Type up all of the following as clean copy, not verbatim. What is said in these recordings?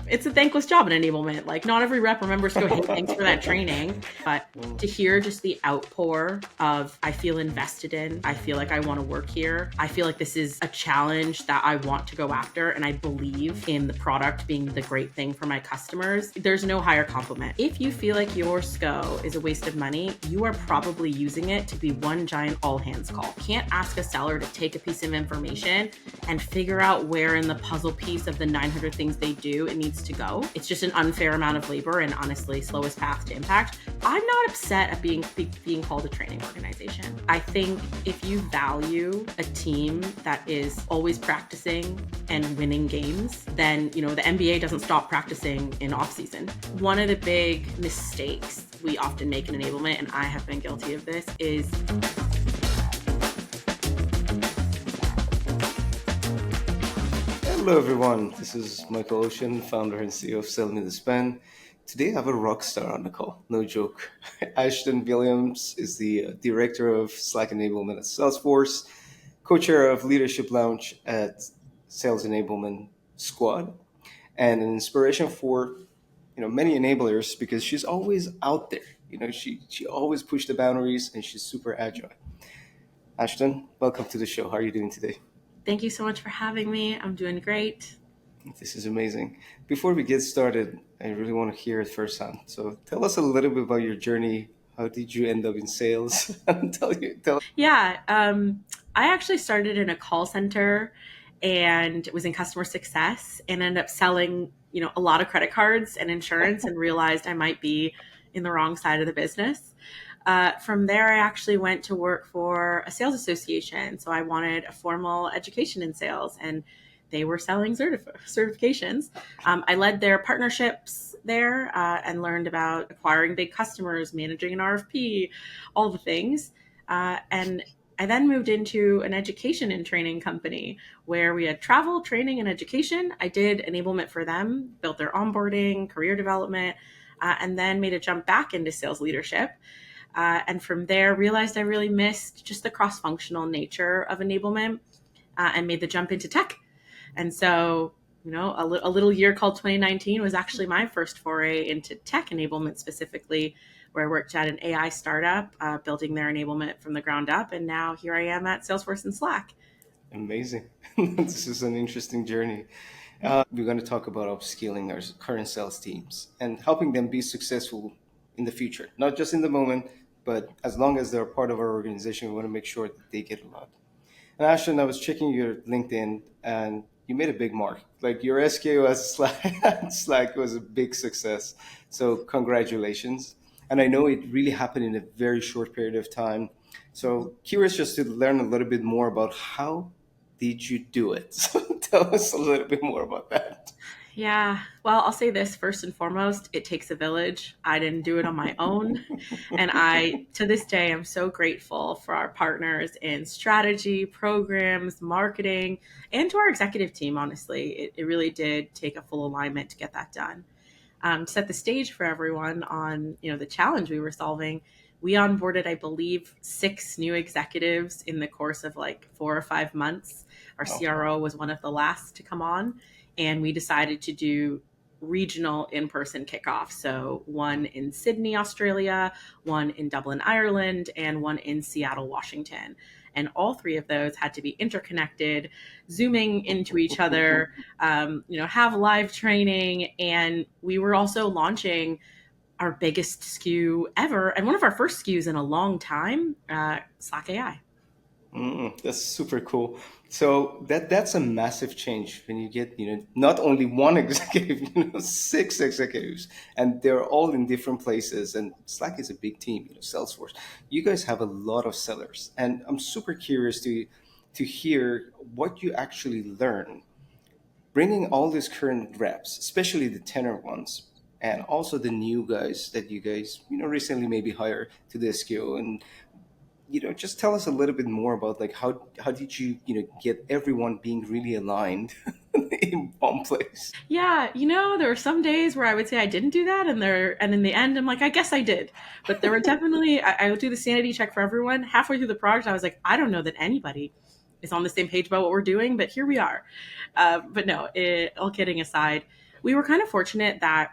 it's a thankless job in enablement. Like not every rep remembers to go, hey, thanks for that training. But to hear just the outpour of, I feel invested in, I feel like I want to work here. I feel like this is a challenge that I want to go after. And I believe in the product being the great thing for my customers. There's no higher compliment. If you feel like your SKO is a waste of money, you are probably using it to be one giant all hands call. You can't ask a seller to take a piece of information and figure out where in the puzzle piece of the 900 things they do it needs to go. It's just an unfair amount of labor and honestly slowest path to impact. I'm not upset at being called a training organization. I think if you value a team that is always practicing and winning games, then the NBA doesn't stop practicing in off season. One of the big mistakes we often make in enablement, and I have been guilty of this, is Hello everyone, this is Michael Ocean, founder and CEO of Sales Enablement Squad. Today I have a rock star on the call, no joke. Ashton Williams is the Director of Slack Enablement at Salesforce, co-chair of Leadership Lounge at Sales Enablement Squad, and an inspiration for many enablers because she's always out there. She always pushed the boundaries and she's super agile. Ashton, welcome to the show. How are you doing today? Thank you so much for having me. I'm doing great. This is amazing. Before we get started, I really want to hear it firsthand. So tell us a little bit about your journey. How did you end up in sales? Yeah, I actually started in a call center and was in customer success and ended up selling, a lot of credit cards and insurance and realized I might be in the wrong side of the business. From there, I actually went to work for a sales association. So I wanted a formal education in sales, and they were selling certifications. I led their partnerships there and learned about acquiring big customers, managing an RFP, all the things. And I then moved into an education and training company where we had travel, training, and education. I did enablement for them, built their onboarding, career development, and then made a jump back into sales leadership. And from there, realized I really missed just the cross-functional nature of enablement and made the jump into tech. And so, a little year called 2019 was actually my first foray into tech enablement specifically, where I worked at an AI startup, building their enablement from the ground up. And now here I am at Salesforce and Slack. Amazing. This is an interesting journey. We're going to talk about upskilling our current sales teams and helping them be successful in the future, not just in the moment, but as long as they're part of our organization, we want to make sure that they get a lot. And Ashton, I was checking your LinkedIn and you made a big mark. Like your SKO as Slack was a big success. So congratulations. And I know it really happened in a very short period of time. So curious just to learn a little bit more about how did you do it? So tell us a little bit more about that. Yeah, well, I'll say this first and foremost, it takes a village. I didn't do it on my own. And to this day, I'm so grateful for our partners in strategy, programs, marketing, and to our executive team, honestly. It really did take a full alignment to get that done. To set the stage for everyone on, the challenge we were solving, we onboarded, I believe, 6 new executives in the course of like 4 or 5 months. Our CRO was one of the last to come on. And we decided to do regional in-person kickoffs. So one in Sydney, Australia, one in Dublin, Ireland, and one in Seattle, Washington. And all 3 of those had to be interconnected, zooming into each other, have live training. And we were also launching our biggest SKU ever, and one of our first SKUs in a long time, Slack AI. That's super cool. So that's a massive change when you get not only one executive, 6 executives, and they're all in different places. And Slack is a big team, Salesforce. You guys have a lot of sellers, and I'm super curious to hear what you actually learn bringing all these current reps, especially the tenor ones, and also the new guys that you guys recently maybe hired to the SKO and just tell us a little bit more about like how did you get everyone being really aligned in one place? Yeah, there were some days where I would say I didn't do that, and in the end, I'm like, I guess I did. But there were definitely, I would do the sanity check for everyone. Halfway through the project, I was like, I don't know that anybody is on the same page about what we're doing, but here we are. But no, all kidding aside, We were kind of fortunate that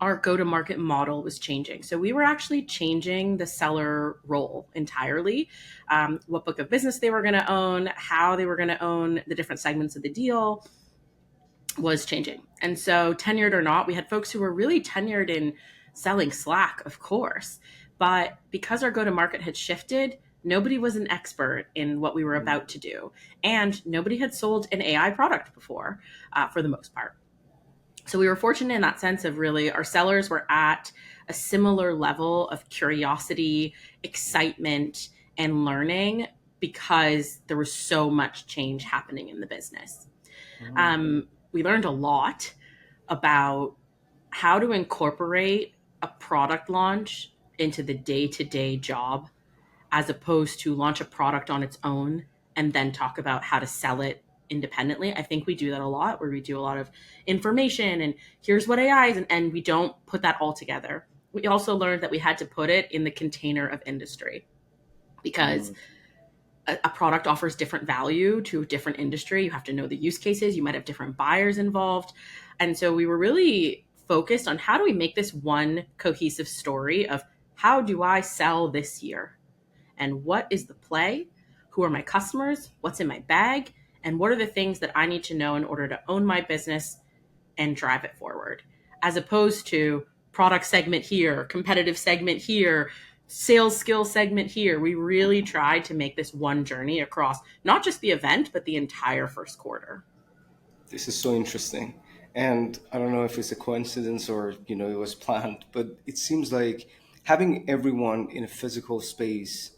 our go to market model was changing. So we were actually changing the seller role entirely, what book of business they were going to own, how they were going to own the different segments of the deal was changing. And so, tenured or not, we had folks who were really tenured in selling Slack, of course. But because our go to market had shifted, nobody was an expert in what we were Mm, about to do. And nobody had sold an AI product before, for the most part. So we were fortunate in that sense of really our sellers were at a similar level of curiosity, excitement, and learning because there was so much change happening in the business. mm, We learned a lot about how to incorporate a product launch into the day to day job as opposed to launch a product on its own and then talk about how to sell it independently. I think we do that a lot where we do a lot of information and here's what AI is, and we don't put that all together. We also learned that we had to put it in the container of industry because mm. a product offers different value to a different industry. You have to know the use cases. You might have different buyers involved. And so we were really focused on how do we make this one cohesive story of how do I sell this year? And what is the play? Who are my customers? What's in my bag? And what are the things that I need to know in order to own my business and drive it forward, as opposed to product segment here, competitive segment here, sales skill segment here. We really tried to make this one journey across not just the event, but the entire first quarter. This is so interesting. And I don't know if it's a coincidence or, it was planned, but it seems like having everyone in a physical space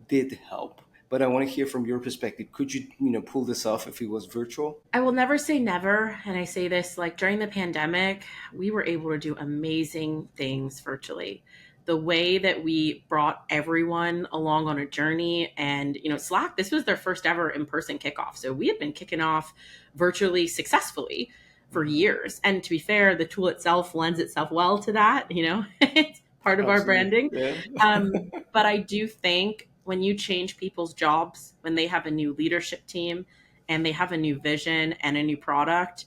did help. But I want to hear from your perspective. Could you, pull this off if it was virtual? I will never say never. And I say this like during the pandemic, we were able to do amazing things virtually. The way that we brought everyone along on a journey and, Slack, this was their first ever in person kickoff. So we had been kicking off virtually successfully for Mhm. years. And to be fair, the tool itself lends itself well to that, it's part of our Absolutely. branding. Yeah. But I do think when you change people's jobs, when they have a new leadership team, and they have a new vision and a new product,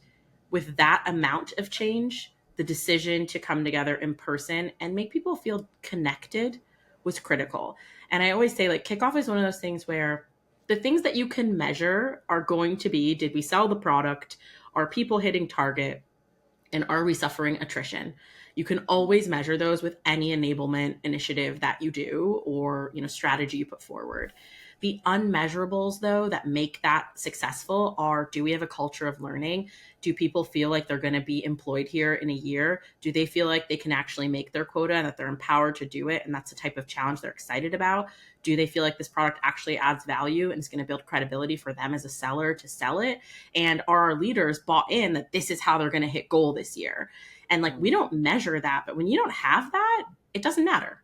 with that amount of change, the decision to come together in person and make people feel connected was critical. And I always say, like, kickoff is one of those things where the things that you can measure are going to be, did we sell the product? Are people hitting target? And are we suffering attrition? You can always measure those with any enablement initiative that you do or strategy you put forward. The unmeasurables, though, that make that successful are, do we have a culture of learning? Do people feel like they're going to be employed here in a year? Do they feel like they can actually make their quota and that they're empowered to do it? And that's the type of challenge they're excited about. Do they feel like this product actually adds value and is going to build credibility for them as a seller to sell it? And are our leaders bought in that this is how they're going to hit goal this year? And like, we don't measure that, but when you don't have that, it doesn't matter.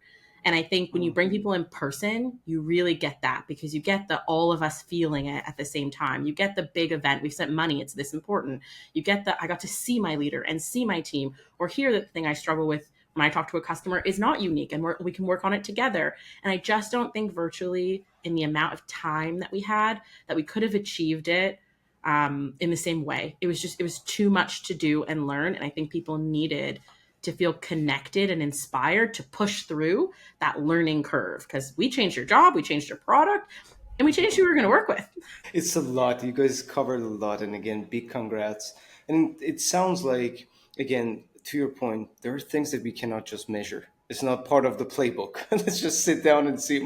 And I think when you bring Mhm. people in person, you really get that because you get the all of us feeling it at the same time. You get the big event. We've spent money. It's this important. You get the I got to see my leader and see my team, or hear that the thing I struggle with when I talk to a customer is not unique and we can work on it together. And I just don't think virtually, in the amount of time that we had, that we could have achieved it in the same way. It was too much to do and learn. And I think people needed to feel connected and inspired to push through that learning curve because we changed your job, we changed your product, and we changed who we were going to work with. It's a lot. You guys covered a lot. And again, big congrats. And it sounds like, again, to your point, there are things that we cannot just measure. It's not part of the playbook. Let's just sit down and see,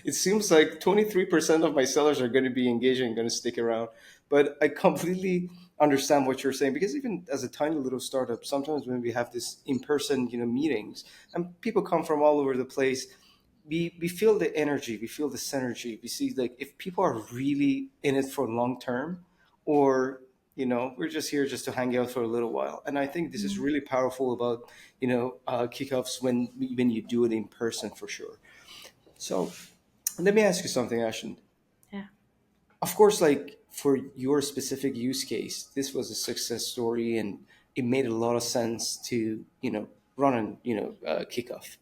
it seems like 23% of my sellers are going to be engaging, going to stick around. But I completely understand what you're saying because even as a tiny little startup, sometimes when we have this in-person, meetings and people come from all over the place, we feel the energy, we feel the synergy. We see like if people are really in it for long term, or we're just here just to hang out for a little while. And I think this is really powerful about kickoffs when you do it in person for sure. So let me ask you something, Ashton. Yeah. Of course, like for your specific use case, this was a success story, and it made a lot of sense to run an kickoff.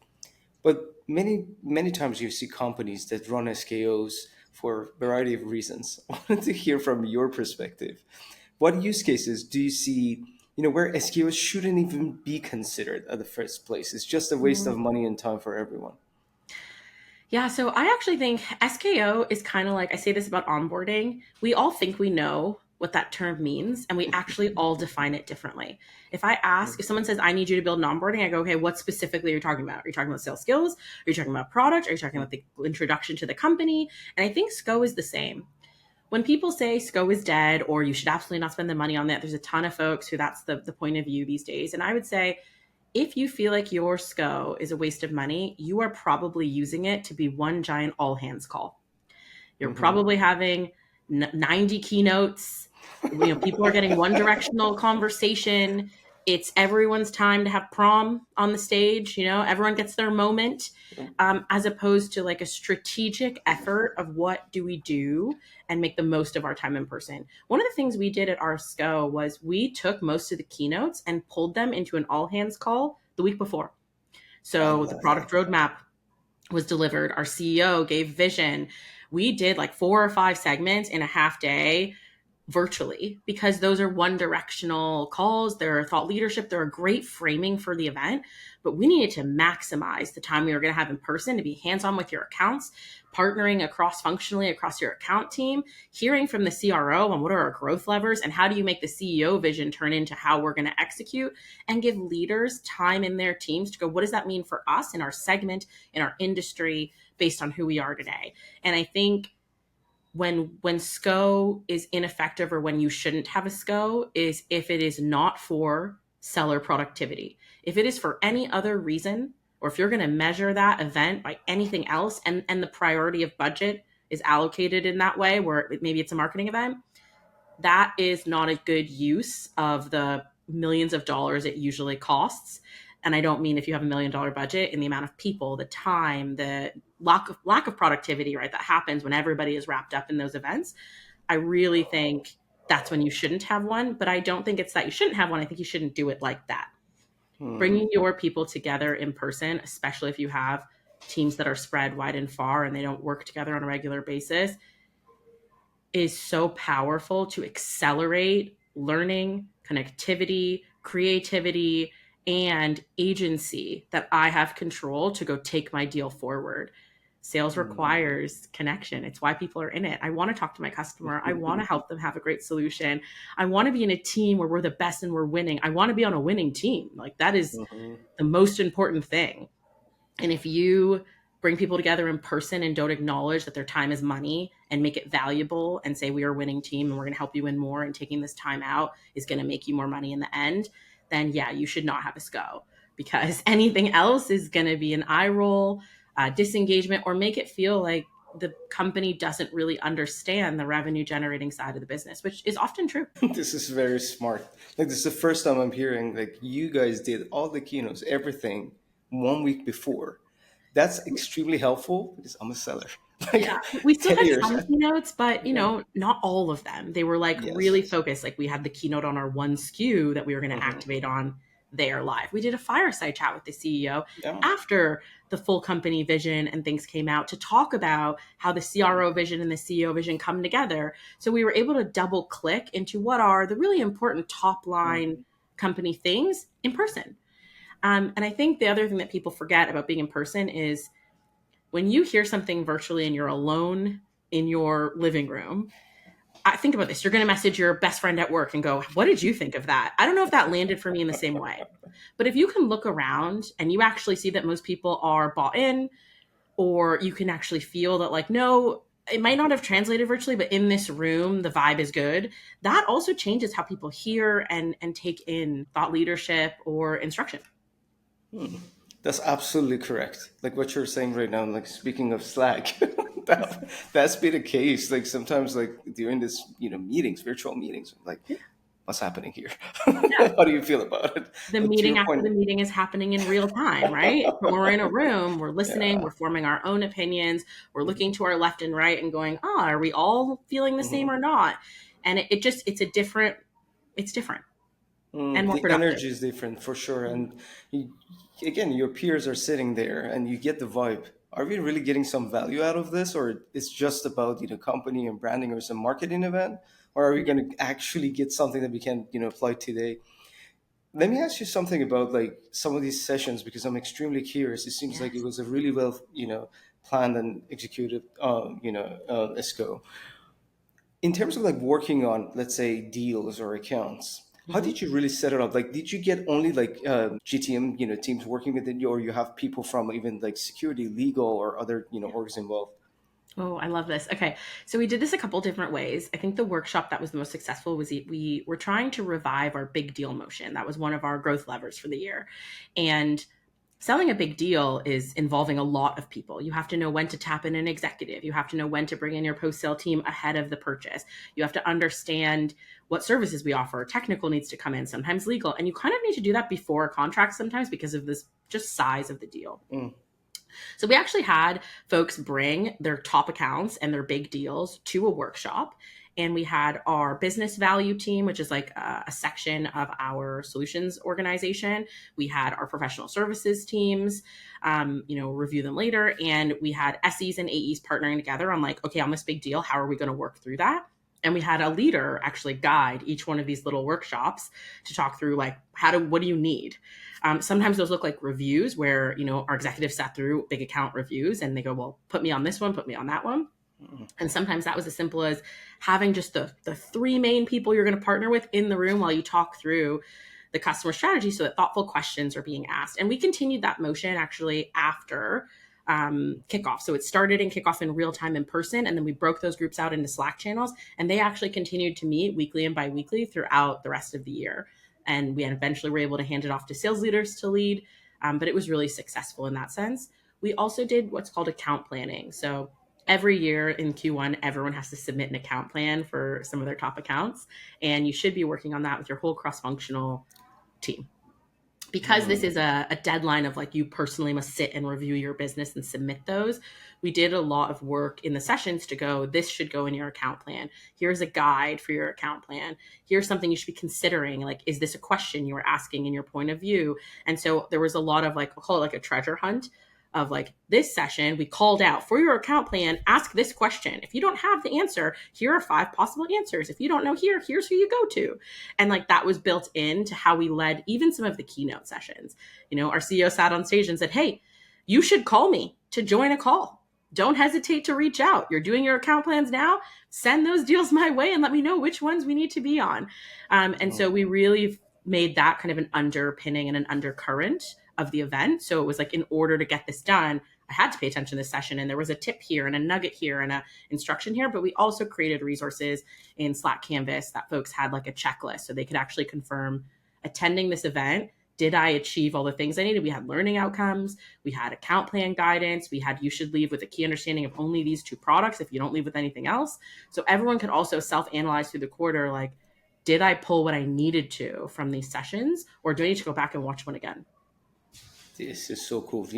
But many times you see companies that run SKOs for a variety of reasons. I wanted to hear from your perspective. What use cases do you see where SKOs shouldn't even be considered at the first place. It's just a waste of money and time for everyone. Yeah, so I actually think SKO is kind of like, I say this about onboarding. We all think we know what that term means, and we actually all define it differently. If someone says, I need you to build an onboarding, I go, okay, what specifically are you talking about? Are you talking about sales skills? Are you talking about product? Are you talking about the introduction to the company? And I think SKO is the same. When people say SKO is dead or you should absolutely not spend the money on that, there's a ton of folks who that's the point of view these days. And I would say, if you feel like your SKO is a waste of money, you are probably using it to be one giant all hands call. You're Mm-hmm. probably having 90 keynotes. People are getting one directional conversation. It's everyone's time to have prom on the stage. Everyone gets their moment, as opposed to like a strategic effort of what do we do and make the most of our time in person. One of the things we did at our SKO was we took most of the keynotes and pulled them into an all hands call the week before. I So the love that. product roadmap was delivered. Our CEO gave vision. We did like 4 or 5 segments in a half day virtually because those are one directional calls. They're thought leadership. They're a great framing for the event, but we needed to maximize the time we were going to have in person to be hands on with your accounts, partnering across functionally across your account team, hearing from the CRO on what are our growth levers and how do you make the CEO vision turn into how we're going to execute, and give leaders time in their teams to go, what does that mean for us in our segment, in our industry, based on who we are today? And I think when SKO is ineffective or when you shouldn't have a SKO is if it is not for seller productivity. If it is for any other reason, or if you're going to measure that event by anything else and the priority of budget is allocated in that way, where maybe it's a marketing event, that is not a good use of the millions of dollars it usually costs. And I don't mean if you have $1 million budget, in the amount of people, the time, the lack of productivity, right? That happens when everybody is wrapped up in those events. I really think that's when you shouldn't have one, but I don't think it's that you shouldn't have one. I think you shouldn't do it like that. Hmm. Bringing your people together in person, especially if you have teams that are spread wide and far and they don't work together on a regular basis, is so powerful to accelerate learning, connectivity, creativity, and agency that I have control to go take my deal forward. Sales Hmm. requires connection. It's why people are in it. I want to talk to my customer. I want to help them have a great solution. I want to be in a team where we're the best and we're winning. I want to be on a winning team. Like that is Mhm. the most important thing. And if you bring people together in person and don't acknowledge that their time is money and make it valuable and say, we are a winning team and we're going to help you win more and taking this time out is going to make you more money in the end, then yeah, you should not have a SKO, because anything else is going to be an eye roll, disengagement, or make it feel like the company doesn't really understand the revenue generating side of the business, which is often true. This is very smart. Like this is the first time I'm hearing like you guys did all the keynotes, everything 1 week before. That's extremely helpful because I'm a seller. Yeah, Like we still 10 had years. some keynotes, but Yeah. not all of them. They were like really Yes. focused. Like we had the keynote on our one SKU that we were going to Hmm. activate on there live. We did a fireside chat with the CEO Yeah. after the full company vision and things came out to talk about how the CRO vision and the CEO vision come together. So we were able to double click into what are the really important top line Hmm. company things in person. And I think the other thing that people forget about being in person is when you hear something virtually and you're alone in your living room, I think about this. You're going to message your best friend at work and go, what did you think of that? I don't know if that landed for me in the same way. But if you can look around and you actually see that most people are bought in, or you can actually feel that, like, no, it might not have translated virtually, but in this room, the vibe is good. That also changes how people hear and take in thought leadership or instruction. That's absolutely correct. Like what you're saying right now, like speaking of Slack, that's been the case. Like sometimes like during this, meetings, virtual meetings, like what's happening here? Yeah. How do you feel about it? The But to meeting your after point, the meeting is happening in real time, right? When we're in a room, we're listening, yeah. we're forming our own opinions, we're looking to our left and right and going, oh, are we all feeling the same Mhm. or not? And it just, it's different and more The productive. energy is different for sure. And you, again, your peers are sitting there and you get the vibe. Are we really getting some value out of this? Or it's just about, company and branding or some marketing event? Or are we going to actually get something that we can, apply today? Let me ask you something about like some of these sessions because I'm extremely curious. It seems like it Yes. was a really well, planned and executed, SKO. In terms of like working on, let's say, deals or accounts, how Mhm. did you really set it up? Like, did you get only like GTM, teams working with it, or you have people from even like security, legal, or other, orgs involved? Oh, I love this. Okay. So we did this a couple different ways. I think the workshop that was the most successful was we were trying to revive our big deal motion. That was one of our growth levers for the year. And selling a big deal is involving a lot of people. You have to know when to tap in an executive. You have to know when to bring in your post sale team ahead of the purchase. You have to understand what services we offer. Technical needs to come in, sometimes legal. And you kind of need to do that before a contract sometimes because of this just size of the deal. Mm. So we actually had folks bring their top accounts and their big deals to a workshop. And we had our business value team, which is like a section of our solutions organization. We had our professional services teams, review them later. And we had SEs and AEs partnering together on like, okay, on this big deal, how are we going to work through that? And we had a leader actually guide each one of these little workshops to talk through like, what do you need? Sometimes those look like reviews where, our executives sat through big account reviews and they go, well, put me on this one, put me on that one. Mm. And sometimes that was as simple as having just the three main people you're going to partner with in the room while you talk through the customer strategy so that thoughtful questions are being asked. And we continued that motion actually after kickoff. So it started in kickoff in real time in person, and then we broke those groups out into Slack channels, and they actually continued to meet weekly and biweekly throughout the rest of the year. And we eventually were able to hand it off to sales leaders to lead, but it was really successful in that sense. We also did what's called account planning. So every year in Q1, everyone has to submit an account plan for some of their top accounts, and you should be working on that with your whole cross functional team because this is a deadline of like you personally must sit and review your business and submit those. We did a lot of work in the sessions to go, this should go in your account plan. Here's a guide for your account plan. Here's something you should be considering. Like, is this a question you were asking in your point of view? And so there was a lot of like, we'll call it like a treasure hunt of like this session, we called out for your account plan, ask this question. If you don't have the answer, here are 5 possible answers. If you don't know here's who you go to. And like that was built into how we led even some of the keynote sessions. Our CEO sat on stage and said, hey, you should call me to join a call. Don't hesitate to reach out. You're doing your account plans now. Send those deals my way and let me know which ones we need to be on. And Mm. so we really made that kind of an underpinning and an undercurrent of the event. So it was like, in order to get this done, I had to pay attention to this session. And there was a tip here and a nugget here and a instruction here. But we also created resources in Slack Canvas that folks had like a checklist so they could actually confirm attending this event. Did I achieve all the things I needed? We had learning outcomes. We had account plan guidance. We had you should leave with a key understanding of only these 2 products if you don't leave with anything else. So everyone could also self-analyze through the quarter, like, did I pull what I needed to from these sessions, or do I need to go back and watch one again? This is so cool.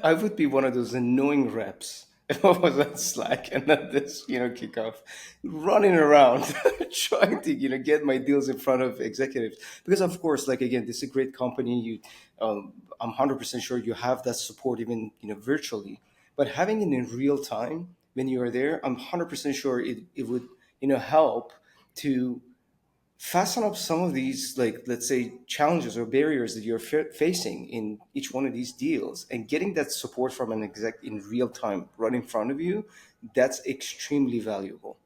I would be one of those annoying reps if I was on Slack and at this, kickoff, running around trying to, get my deals in front of executives. Because of course, like again, this is a great company. I'm 100% sure you have that support even, virtually. But having it in real time when you are there, I'm 100% sure it would, help to fasten up some of these, like, let's say, challenges or barriers that you're facing in each one of these deals, and getting that support from an exec in real time right in front of you, that's extremely valuable.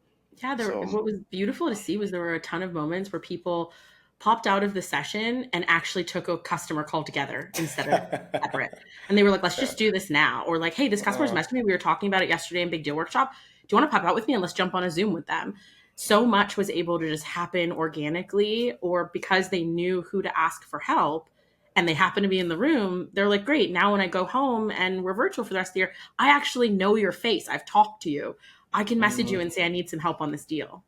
Yeah, So what was beautiful to see was there were a ton of moments where people popped out of the session and actually took a customer call together instead of separate. And they were like, let's just do this now. Or like, hey, this customer's uh, messaged me. We were talking about it yesterday in Big Deal Workshop. Do you want to pop out with me and let's jump on a Zoom with them? So much was able to just happen organically, or because they knew who to ask for help and they happened to be in the room, they're like, great, now when I go home and we're virtual for the rest of the year, I actually know your face. I've talked to you. I can message you mhm. and say I need some help on this deal.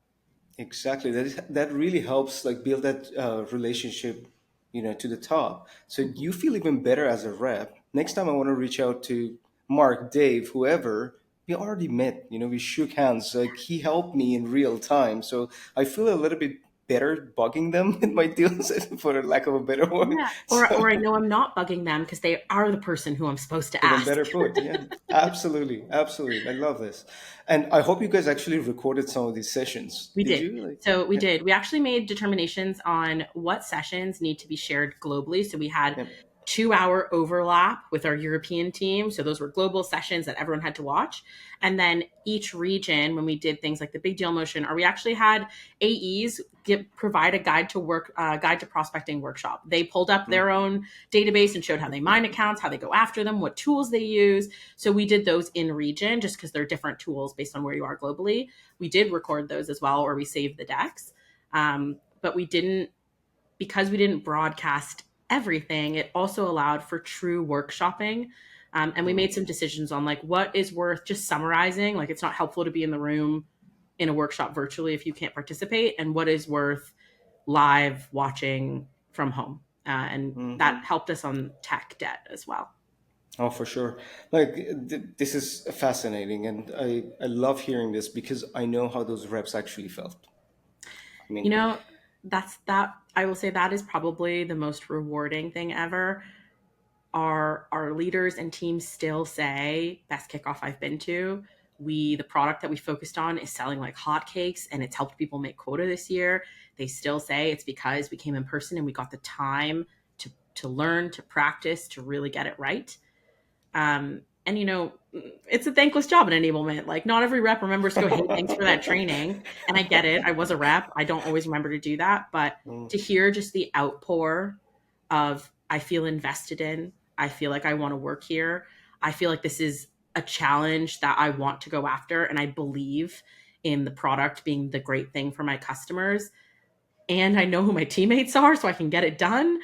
Exactly. That really helps like build that relationship, to the top. So Mhm. you feel even better as a rep. Next time I want to reach out to Mark, Dave, whoever, we already met. We shook hands. Like he helped me in real time. So I feel a little bit. better bugging them in my deals, for lack of a better word. Yeah. Or I So know I'm not bugging them because they are the person who I'm supposed to even ask. better put, yeah, absolutely, absolutely. I love this, and I hope you guys actually recorded some of these sessions. We Did did. you? Like, So we yeah, did. We actually made determinations on what sessions need to be shared globally. So we had yeah. 2 hour overlap with our European team. So those were global sessions that everyone had to watch. And then each region, when we did things like the big deal motion, or we actually had AEs provide a guide to prospecting workshop. They pulled up Mm, their own database and showed how they mine accounts, how they go after them, what tools they use. So we did those in region just because they're different tools based on where you are globally. We did record those as well, or we saved the decks. But we didn't, because we didn't broadcast everything, it also allowed for true workshopping. And we mm. made some decisions on like what is worth just summarizing. Like it's not helpful to be in the room in a workshop virtually if you can't participate, and what is worth live watching from home. And Mm. that helped us on tech debt as well. Oh, for sure. Like this is fascinating, and I love hearing this because I know how those reps actually felt. I You mean, know, that I will say that is probably the most rewarding thing ever. Our leaders and teams still say best kickoff I've been to. The product that we focused on is selling like hotcakes and it's helped people make quota this year. They still say it's because we came in person and we got the time to learn, to practice, to really get it right. And it's a thankless job in enablement. Like not every rep remembers to go, hey, thanks for that training. And I get it. I was a rep. I don't always remember to do that. But mm, to hear just the outpour of I feel invested in, I feel like I want to work here. I feel like this is a challenge that I want to go after. And I believe in the product being the great thing for my customers. And I know who my teammates are, so I can get it done.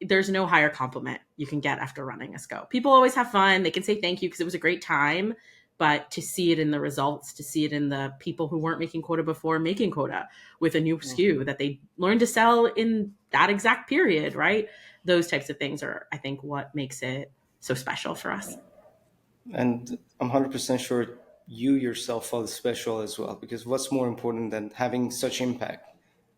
There's no higher compliment you can get after running a SKO. People always have fun. They can say thank you because it was a great time, but to see it in the results, to see it in the people who weren't making quota before making quota with a new mm. SKU that they learned to sell in that exact period, right? Those types of things are, I think, what makes it so special for us. And I'm 100% sure you yourself felt special as well, because what's more important than having such impact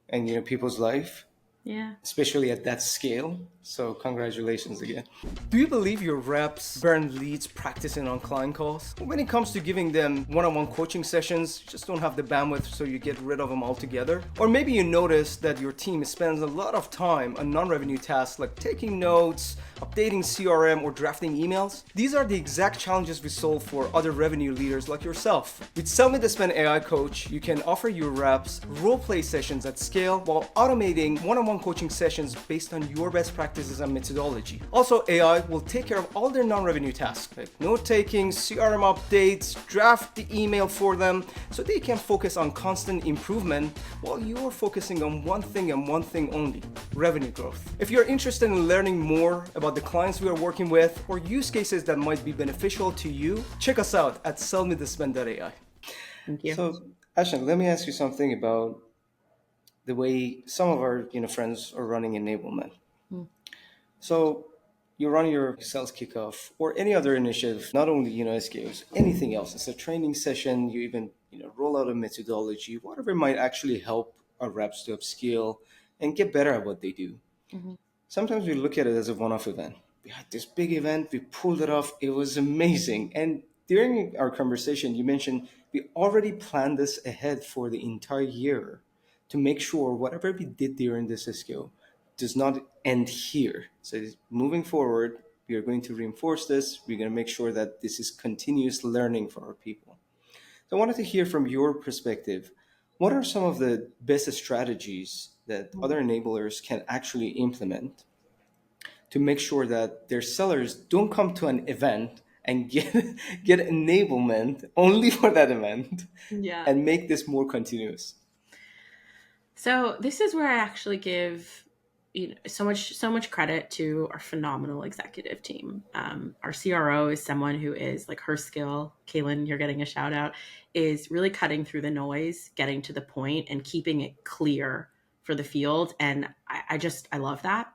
in people's life, Yeah. especially at that scale. So congratulations again. Do you believe your reps burn leads practicing on client calls? When it comes to giving them one-on-one coaching sessions, you just don't have the bandwidth, so you get rid of them altogether? Or maybe you notice that your team spends a lot of time on non-revenue tasks like taking notes, updating CRM, or drafting emails? These are the exact challenges we solve for other revenue leaders like yourself. With Sell Me the Spend AI Coach, you can offer your reps role-play sessions at scale while automating one-on-one coaching sessions based on your best practices and methodology. Also, AI will take care of all their non-revenue tasks, like note-taking, CRM updates, draft the email for them, so they can focus on constant improvement while you're focusing on one thing and one thing only: revenue growth. If you're interested in learning more about the clients we are working with or use cases that might be beneficial to you, check us out at sellmethespend.ai. Thank you. So, Ashton, let me ask you something about the way some of our friends are running enablement. Mm. So you run your sales kickoff or any other initiative, not only SKOs, anything else. It's a training session. You even roll out a methodology, whatever might actually help our reps to upskill and get better at what they do. Mhm. Sometimes we look at it as a one-off event. We had this big event, we pulled it off, it was amazing. And during our conversation, you mentioned we already planned this ahead for the entire year to make sure whatever we did during this SKO does not end here. So moving forward, we are going to reinforce this. We're going to make sure that this is continuous learning for our people. So I wanted to hear from your perspective. What are some of the best strategies that other enablers can actually implement to make sure that their sellers don't come to an event and get get enablement only for that event Yeah. and make this more continuous? So this is where I actually give so much credit to our phenomenal executive team. Our CRO is someone who is like her skill. Kaylin, you're getting a shout out. Is really cutting through the noise, getting to the point, and keeping it clear for the field. And I love that.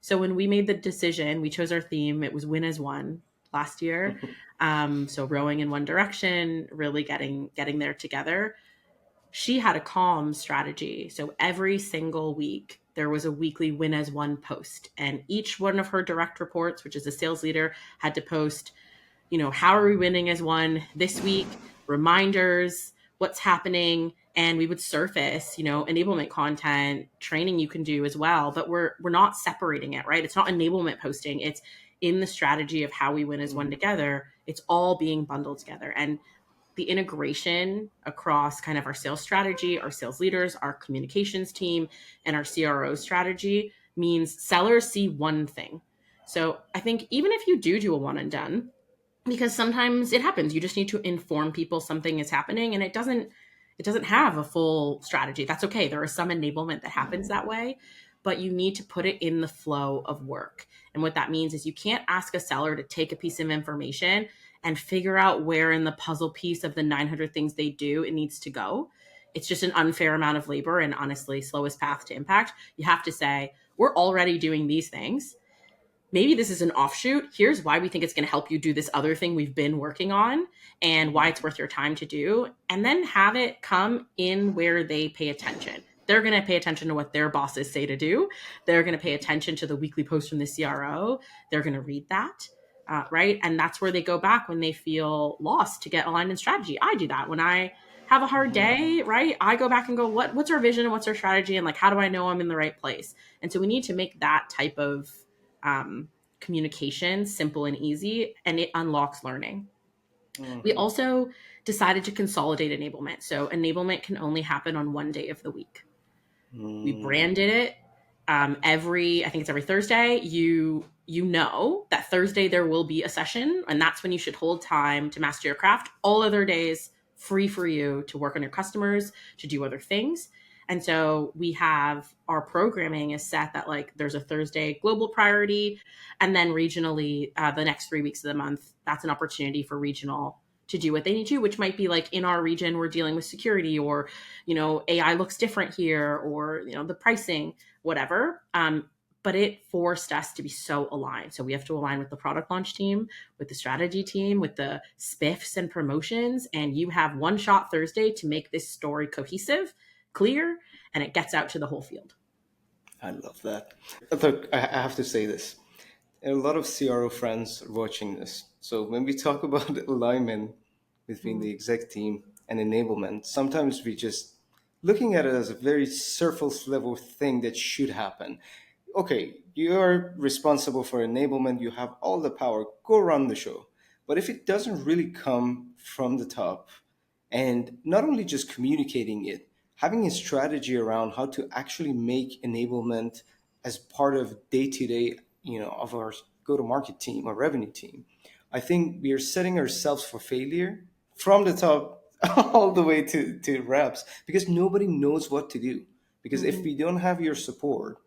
So when we made the decision, we chose our theme. It was win as one last year. So rowing in one direction, really getting there together. she had a calm strategy. So every single week, there was a weekly win as one post. And each one of her direct reports, which is a sales leader, had to post, how are we winning as one this week, reminders, what's happening. And we would surface, enablement content, training you can do as well. But we're not separating it, right? It's not enablement posting. It's in the strategy of how we win as one together. It's all being bundled together. And the integration across kind of our sales strategy, our sales leaders, our communications team, and our CRO strategy means sellers see one thing. So I think even if you do a one and done, because sometimes it happens, you just need to inform people something is happening and it doesn't have a full strategy. That's okay. There is some enablement that happens that way, but you need to put it in the flow of work. And what that means is you can't ask a seller to take a piece of information and figure out where in the puzzle piece of the 900 things they do it needs to go. It's just an unfair amount of labor and honestly slowest path to impact. You have to say, we're already doing these things. Maybe this is an offshoot. Here's why we think it's going to help you do this other thing we've been working on and why it's worth your time to do. And then have it come in where they pay attention. They're going to pay attention to what their bosses say to do. They're going to pay attention to the weekly post from the CRO. They're going to read that, right? And that's where they go back when they feel lost to get aligned in strategy. I do that when I have a hard day, right? I go back and go, what's our vision and what's our strategy? And like, how do I know I'm in the right place? And so we need to make that type of communication simple and easy, and it unlocks learning. We also decided to consolidate enablement. So enablement can only happen on one day of the week. We branded it I think it's every Thursday. You know that Thursday there will be a session, and that's when you should hold time to master your craft. All other days free for you to work on your customers, to do other things. And so we have our programming is set that like there's a Thursday global priority, and then regionally the next 3 weeks of the month, that's an opportunity for regional to do what they need to, which might be like in our region, we're dealing with security or, AI looks different here or, the pricing, whatever. But it forced us to be so aligned. So we have to align with the product launch team, with the strategy team, with the spiffs and promotions. And you have one shot Thursday to make this story cohesive, clear, and it gets out to the whole field. I love that. Look, I have to say this. A lot of CRO friends are watching this. So when we talk about alignment between the exec team and enablement, sometimes we just looking at it as a very surface level thing that should happen. Okay, you are responsible for enablement, you have all the power, go run the show. But if it doesn't really come from the top, and not only just communicating it, having a strategy around how to actually make enablement as part of day to day, of our go to market team or revenue team, I think we are setting ourselves for failure from the top all the way to reps because nobody knows what to do. Because if we don't have your support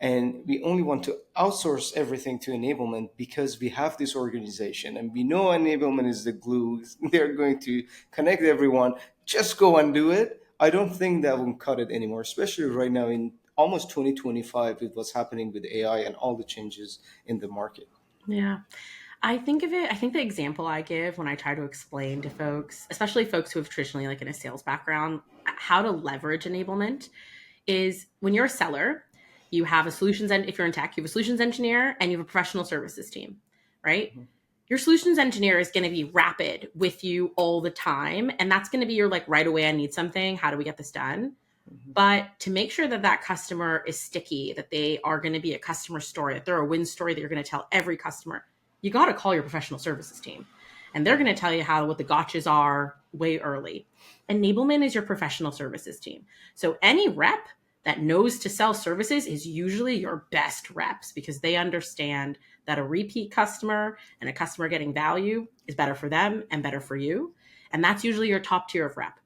and we only want to outsource everything to enablement because we have this organization and we know enablement is the glue, they're going to connect everyone, just go and do it. I don't think that will cut it anymore, especially right now in almost 2025 with what's happening with AI and all the changes in the market. Yeah. I think the example I give when I try to explain to folks, especially folks who have traditionally like in a sales background, how to leverage enablement is when you're a seller, you have a solutions, and if you're in tech, you have a solutions engineer and you have a professional services team, right? Your solutions engineer is going to be rapid with you all the time. And that's going to be your like right away, I need something. How do we get this done? But to make sure that that customer is sticky, that they are going to be a customer story, that they're a win story that you're going to tell every customer, you got to call your professional services team. And they're going to tell you what the gotchas are way early. Enablement is your professional services team. So any rep that knows to sell services is usually your best reps because they understand that a repeat customer and a customer getting value is better for them and better for you. And that's usually your top tier of rep.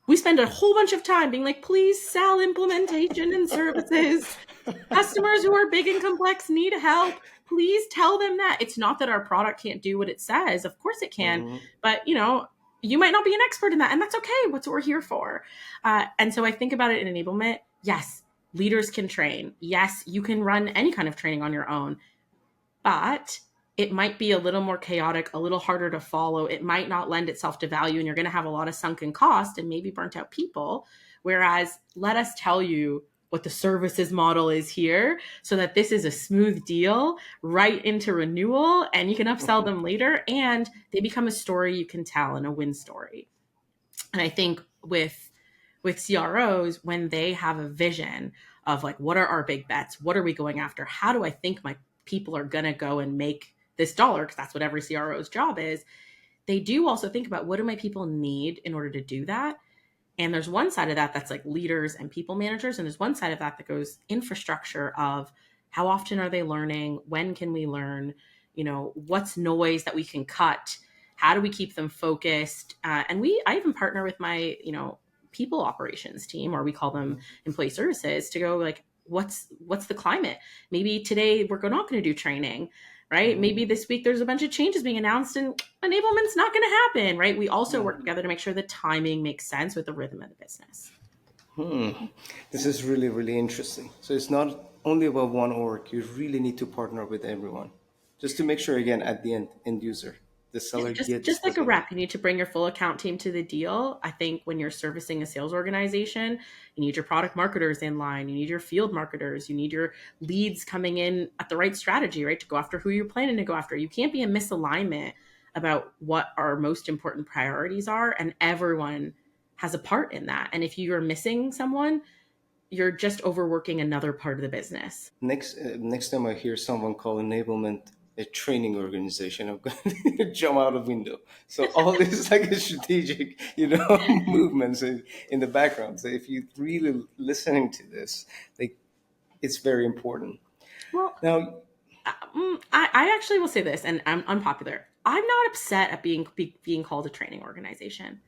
We spend a whole bunch of time being like, please sell implementation and services. Customers who are big and complex need help. Please tell them that. It's not that our product can't do what it says. Of course it can. But, you might not be an expert in that. And that's okay. What's what we're here for. And so I think about it in enablement. Yes, leaders can train. Yes, you can run any kind of training on your own. But it might be a little more chaotic, a little harder to follow. It might not lend itself to value, and you're going to have a lot of sunken cost and maybe burnt out people. Whereas, let us tell you what the services model is here so that this is a smooth deal right into renewal, and you can upsell them later, and they become a story you can tell and a win story. And I think with CROs, when they have a vision of like, what are our big bets? What are we going after? How do I think my people are going to go and make this dollar? Because that's what every CRO's job is. They do also think about, what do my people need in order to do that? And there's one side of that that's like leaders and people managers. And there's one side of that that goes infrastructure of, how often are they learning? When can we learn? What's noise that we can cut? How do we keep them focused? And I even partner with my, people operations team, or we call them employee services, to go like, what's the climate? Maybe today we're not going to do training, right? Maybe this week there's a bunch of changes being announced and enablement's not going to happen, right? We also work together to make sure the timing makes sense with the rhythm of the business. This is really, really interesting. So it's not only about one org. You really need to partner with everyone, just to make sure, again, at the end user, the Yeah, seller just gets like what a they need. rep, you need to bring your full account team to the deal. I think when you're servicing a sales organization, you need your product marketers in line, you need your field marketers, you need your leads coming in at the right strategy, right? To go after who you're planning to go after. You can't be in misalignment about what our most important priorities are, and everyone has a part in that. And if you are missing someone, you're just overworking another part of the business. Next time I hear someone call enablement a training organization, I'm going to jump out of window. So all this like a strategic, movements in the background. So if you're really listening to this, like, it's very important. Well, Now, I actually will say this, and I'm unpopular. I'm not upset at being called a training organization.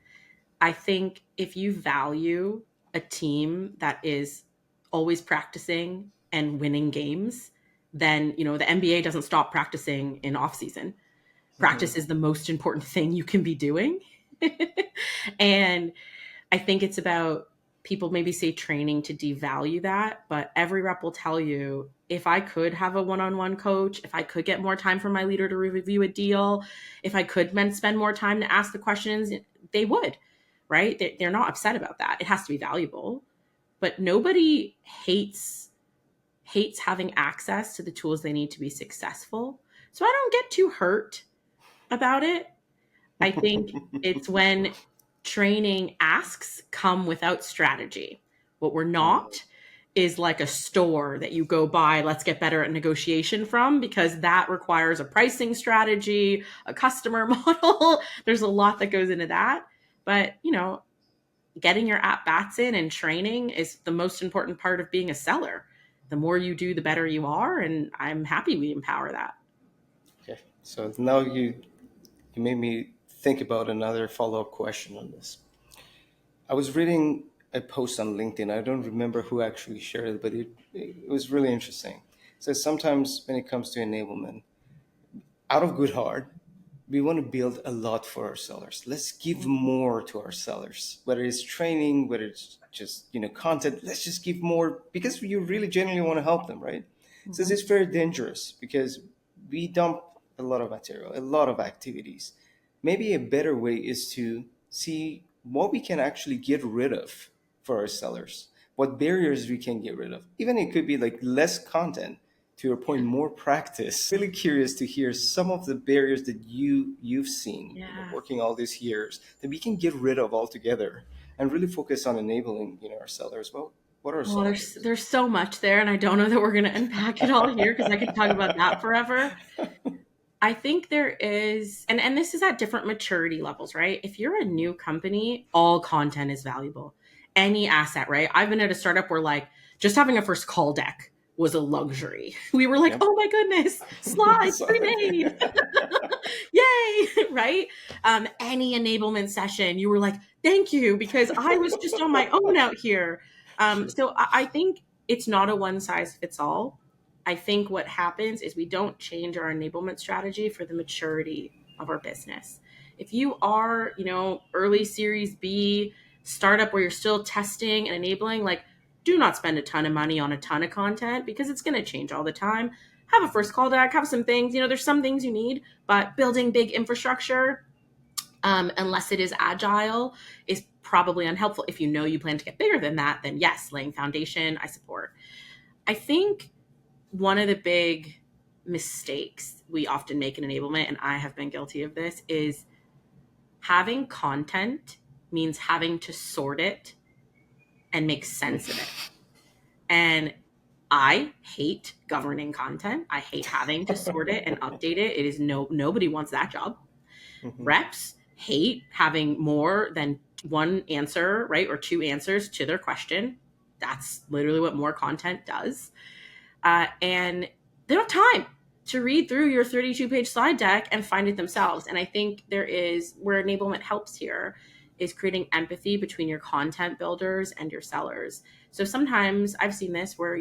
I think if you value a team that is always practicing and winning games, then the NBA doesn't stop practicing in off season. Practice is the most important thing you can be doing. And I think it's about, people maybe say training to devalue that, but every rep will tell you, if I could have a one-on-one coach, if I could get more time for my leader to review a deal, if I could spend more time to ask the questions, they would, right? They're not upset about that. It has to be valuable, but nobody hates having access to the tools they need to be successful. So I don't get too hurt about it. I think it's when training asks come without strategy. What we're not is like a store that you go buy, let's get better at negotiation from, because that requires a pricing strategy, a customer model. There's a lot that goes into that. But, getting your at bats in and training is the most important part of being a seller. The more you do, the better you are. And I'm happy we empower that. okay, so now you made me think about another follow-up question on this. I was reading a post on LinkedIn. I don't remember who actually shared it, but it was really interesting. So sometimes when it comes to enablement, out of good heart, we want to build a lot for our sellers. Let's give more to our sellers, whether it's training, whether it's just content. Let's just give more because you really genuinely want to help them, right? So Mhm. it's very dangerous because we dump a lot of material, a lot of activities. Maybe a better way is to see what we can actually get rid of for our sellers, what barriers we can get rid of. Even it could be like less content, to your point, more practice. Really curious to hear some of the barriers that you've seen, Yeah. working all these years that we can get rid of altogether and really focus on enabling, our sellers. Well, what are Oh, some of there's so much there, and I don't know that we're going to unpack it all here because I could talk about that forever. I think there is, and this is at different maturity levels, right? If you're a new company, all content is valuable. Any asset, right? I've been at a startup where like just having a first call deck was a luxury. We were like, Yep. oh my goodness, slides Sorry. pre-made, yay, right? Any enablement session, you were like, thank you, because I was just on my own out here. Sure. So I think it's not a one size fits all. I think what happens is we don't change our enablement strategy for the maturity of our business. If you are, early series B startup where you're still testing and enabling, like, do not spend a ton of money on a ton of content because it's going to change all the time. have a first call deck, have some things, there's some things you need, but building big infrastructure, unless it is agile, is probably unhelpful. If you know you plan to get bigger than that, then yes, laying foundation, I support. I think one of the big mistakes we often make in enablement, and I have been guilty of this, is having content means having to sort it and make sense of it. And I hate governing content. I hate having to sort it and update it. It is nobody wants that job. Mm-hmm. Reps hate having more than one answer, right? Or two answers to their question. That's literally what more content does. And they don't have time to read through your 32-page slide deck and find it themselves. And I think there is where enablement helps here is creating empathy between your content builders and your sellers. So sometimes I've seen this where,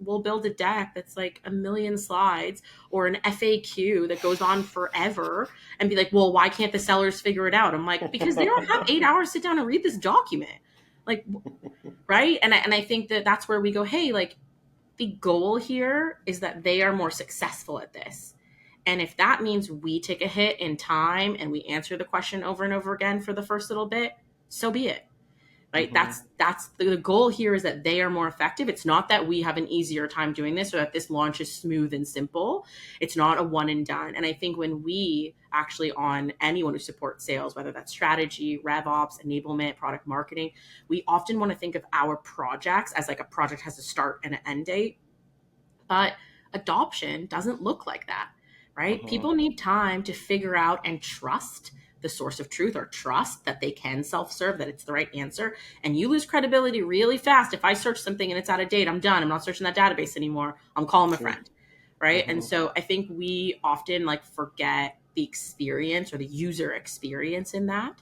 we'll build a deck that's like a million slides or an FAQ that goes on forever and be like, well, why can't the sellers figure it out? I'm like, because they don't have 8 hours to sit down and read this document. Like, right. And I think that that's where we go, hey, like, the goal here is that they are more successful at this. And if that means we take a hit in time and we answer the question over and over again for the first little bit, so be it. Right? Mm-hmm. That's the goal here, is that they are more effective. It's not that we have an easier time doing this or that this launch is smooth and simple. It's not a one and done. And I think when we actually, on anyone who supports sales, whether that's strategy, rev ops, enablement, product marketing, we often want to think of our projects as like a project has a start and an end date. But adoption doesn't look like that, right? Mm-hmm. People need time to figure out and trust the source of truth, or trust that they can self-serve, that it's the right answer. And you lose credibility really fast. If I search something and it's out of date, I'm done. I'm not searching that database anymore. I'm calling my True. friend, right? And Mm-hmm. so I think we often like forget the experience or the user experience in that.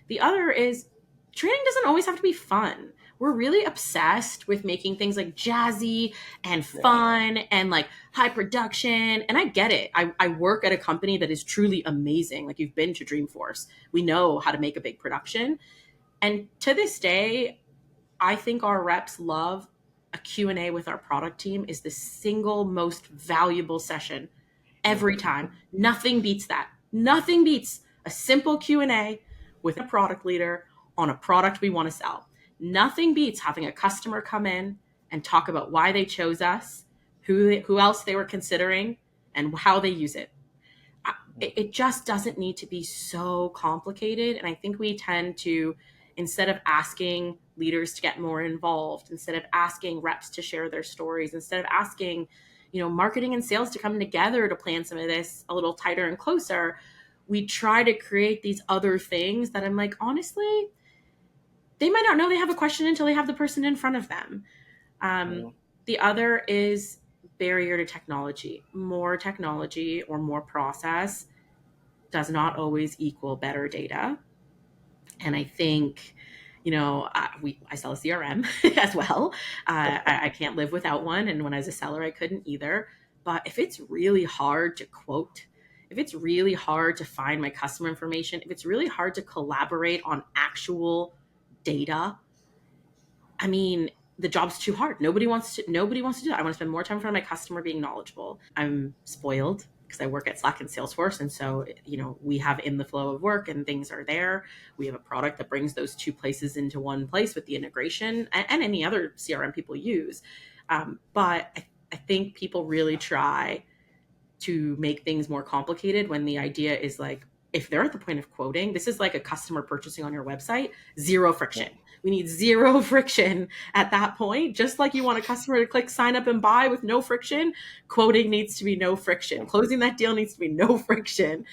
The other is training doesn't always have to be fun. We're really obsessed with making things like jazzy and Yeah. fun and like high production. And I get it. I work at a company that is truly amazing. Like, you've been to Dreamforce. We know how to make a big production. And to this day, I think our reps love a Q&A with our product team is the single most valuable session every Mm-hmm. time. Nothing beats that. Nothing beats a simple Q&A with a product leader on a product we want to sell. Nothing beats having a customer come in and talk about why they chose us, who else they were considering, and how they use it. It just doesn't need to be so complicated. And I think we tend to, instead of asking leaders to get more involved, instead of asking reps to share their stories, instead of asking, marketing and sales to come together to plan some of this a little tighter and closer, we try to create these other things that I'm like, honestly, they might not know they have a question until they have the person in front of them. Um, the other is barrier to technology. More technology or more process does not always equal better data. And I think, I sell a CRM as well. I can't live without one. And when I was a seller, I couldn't either. But if it's really hard to quote, if it's really hard to find my customer information, if it's really hard to collaborate on actual data, I mean, the job's too hard. Nobody wants to do that. I want to spend more time in front of my customer being knowledgeable. I'm spoiled because I work at Slack and Salesforce. And so, we have in the flow of work and things are there. We have a product that brings those two places into one place with the integration and any other CRM people use. But I think people really try to make things more complicated when the idea is like, if they're at the point of quoting, this is like a customer purchasing on your website, zero friction. We need zero friction at that point. Just like you want a customer to click sign up and buy with no friction, quoting needs to be no friction. Closing that deal needs to be no friction.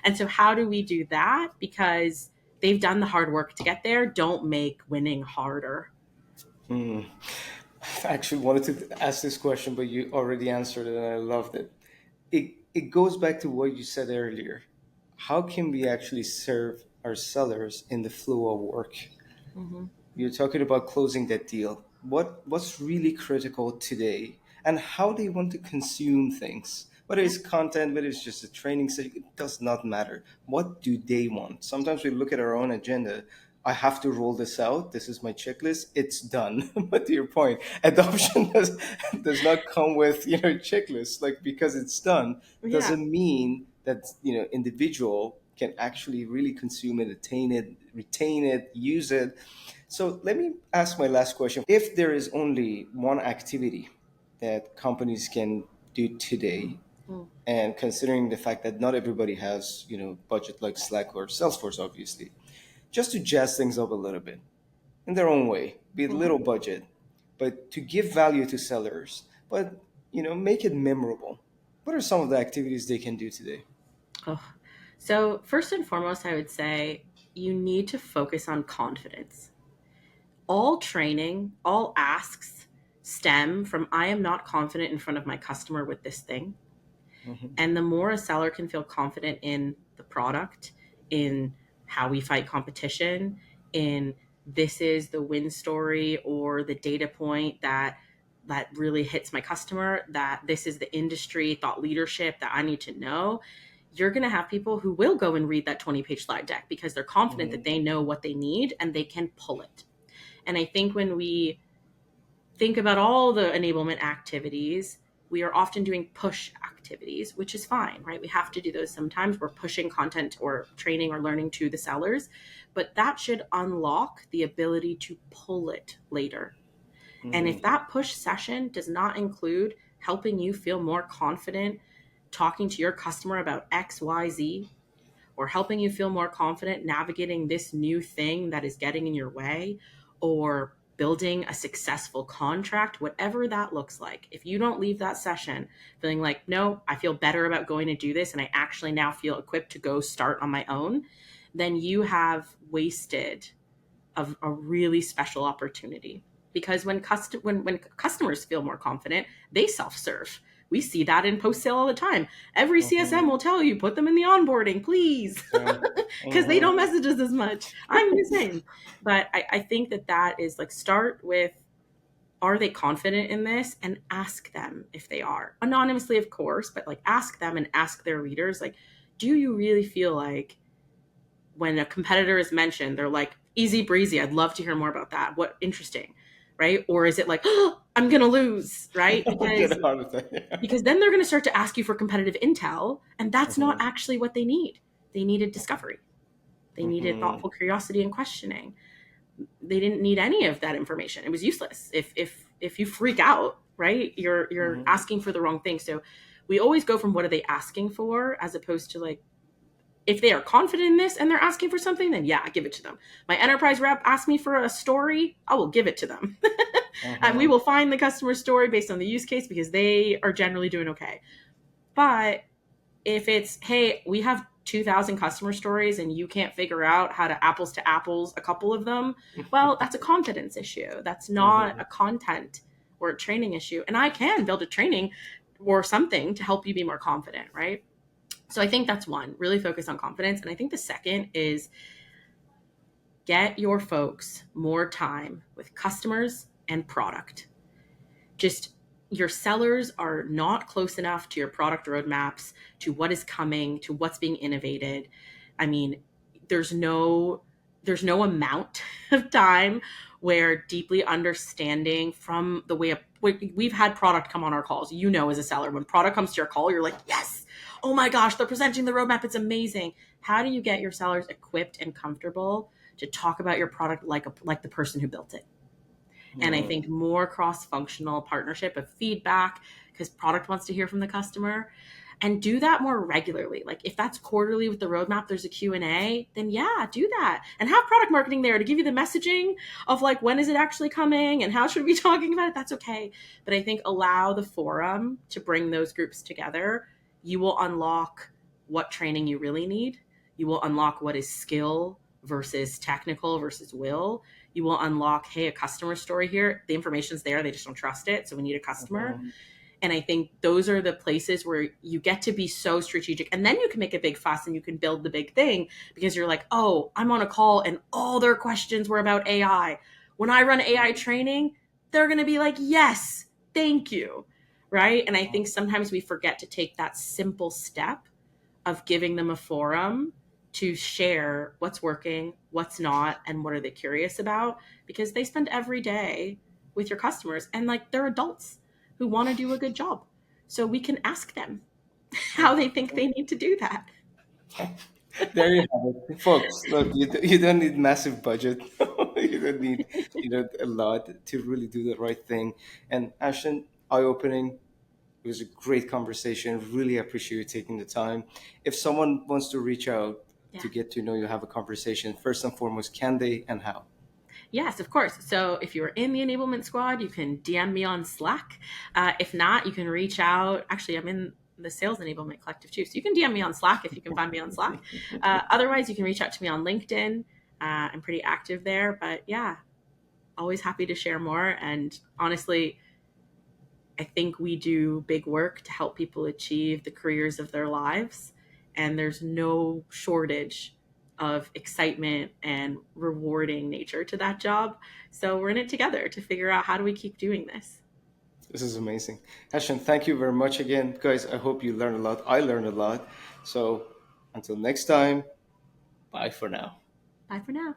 And so how do we do that? Because they've done the hard work to get there. Don't make winning harder. Hmm. I actually wanted to ask this question, but you already answered it, and I loved it. It goes back to what you said earlier. How can we actually serve our sellers in the flow of work? Mm-hmm. You're talking about closing that deal. What's really critical today, and how they want to consume things. Whether Yeah. it's content, whether it's just a training session, it does not matter. What do they want? Sometimes we look at our own agenda. I have to roll this out. This is my checklist. It's done. But to your point, adoption does not come with checklist. Like, because it's done Yeah. doesn't mean that individual can actually really consume it, attain it, retain it, use it. So let me ask my last question. If there is only one activity that companies can do today, Mm. and considering the fact that not everybody has budget like Slack or Salesforce, obviously, just to jazz things up a little bit in their own way, be a Mhm. little budget, but to give value to sellers, but make it memorable. What are some of the activities they can do today? Oh. So, first and foremost, I would say you need to focus on confidence. All training, all asks stem from I am not confident in front of my customer with this thing. Hmm. And the more a seller can feel confident in the product, in how we fight competition, in this is the win story or the data point that really hits my customer, that this is the industry thought leadership that I need to know, you're going to have people who will go and read that 20-page slide deck because they're confident that Hmm. they know what they need and they can pull it. And I think when we think about all the enablement activities, we are often doing push activities, which is fine, right? We have to do those sometimes. We're pushing content or training or learning to the sellers, but that should unlock the ability to pull it later. And if Hmm. that push session does not include helping you feel more confident talking to your customer about XYZ, or helping you feel more confident navigating this new thing that is getting in your way, or building a successful contract, whatever that looks like. If you don't leave that session feeling like, no, I feel better about going to do this and I actually now feel equipped to go start on my own, then you have wasted a really special opportunity. Because when customers feel more confident, they self-serve. We see that in post sale all the time. Every CSM Hmm. will tell you, put them in the onboarding, please, Yeah. because they Hmm. don't message us as much. I'm the same. But I think that is like, start with, are they confident in this, and ask them if they are. Anonymously, of course, but like, ask them and ask their leaders, like, do you really feel like when a competitor is mentioned, they're like, easy breezy. I'd love to hear more about that. What interesting, right? Or is it like, oh, I'm gonna lose, right? Get Because out of there. then they're gonna start to ask you for competitive intel, and that's not Hmm. actually what they need. They needed discovery. They needed Hmm. thoughtful curiosity and questioning. They didn't need any of that information. It was useless. If you freak out, right, you're Hmm. asking for the wrong thing. So we always go from what are they asking for, as opposed to like, if they are confident in this and they're asking for something, then yeah, give it to them. My enterprise rep asked me for a story, I will give it to them. And we Hmm. will find the customer story based on the use case because they are generally doing okay. But if it's, hey, we have 2,000 customer stories and you can't figure out how to apples to apples a couple of them, well, that's a confidence issue. That's not Hmm. a content or a training issue. And I can build a training or something to help you be more confident, right? So I think that's one, really focus on confidence. And I think the second is get your folks more time with customers and product. Just, your sellers are not close enough to your product roadmaps, to what is coming, to what's being innovated. I mean, there's no amount of time where deeply understanding from the way we've had product come on our calls. As a seller, when product comes to your call, you're like, yes, oh my gosh, they're presenting the roadmap, it's amazing. How do you get your sellers equipped and comfortable to talk about your product like the person who built it? And I think more cross-functional partnership of feedback, because product wants to hear from the customer, and do that more regularly. Like, if that's quarterly with the roadmap, there's a Q&A, then yeah, do that. And have product marketing there to give you the messaging of like, when is it actually coming and how should we be talking about it? That's okay. But I think allow the forum to bring those groups together. You will unlock what training you really need. You will unlock what is skill versus technical versus will. You will unlock, hey, a customer story here. The information's there, they just don't trust it. So we need a customer. Hmm. And I think those are the places where you get to be so strategic. And then you can make a big fuss and you can build the big thing because you're like, oh, I'm on a call and all their questions were about AI. When I run AI training, they're going to be like, yes, thank you. Right. And I think sometimes we forget to take that simple step of giving them a forum to share what's working, what's not, and what are they curious about, because they spend every day with your customers, and like they're adults who want to do a good job. So we can ask them how they think they need to do that. There you have it, folks. Look, you don't need massive budget. You don't need a lot to really do the right thing. And Ashton, eye opening. It was a great conversation. Really appreciate you taking the time. If someone wants to reach out to Yeah. get to know you, have a conversation, first and foremost, can they and how? Yes, of course. So if you're in the enablement squad, you can DM me on Slack. If not, you can reach out. Actually, I'm in the Sales Enablement Collective too. So you can DM me on Slack if you can find me on Slack. Otherwise, you can reach out to me on LinkedIn. I'm pretty active there. But yeah, always happy to share more. And honestly, I think we do big work to help people achieve the careers of their lives. And there's no shortage of excitement and rewarding nature to that job. So we're in it together to figure out how do we keep doing this. This is amazing. Ashton, thank you very much again. Guys, I hope you learned a lot. I learned a lot. So until next time, bye for now. Bye for now.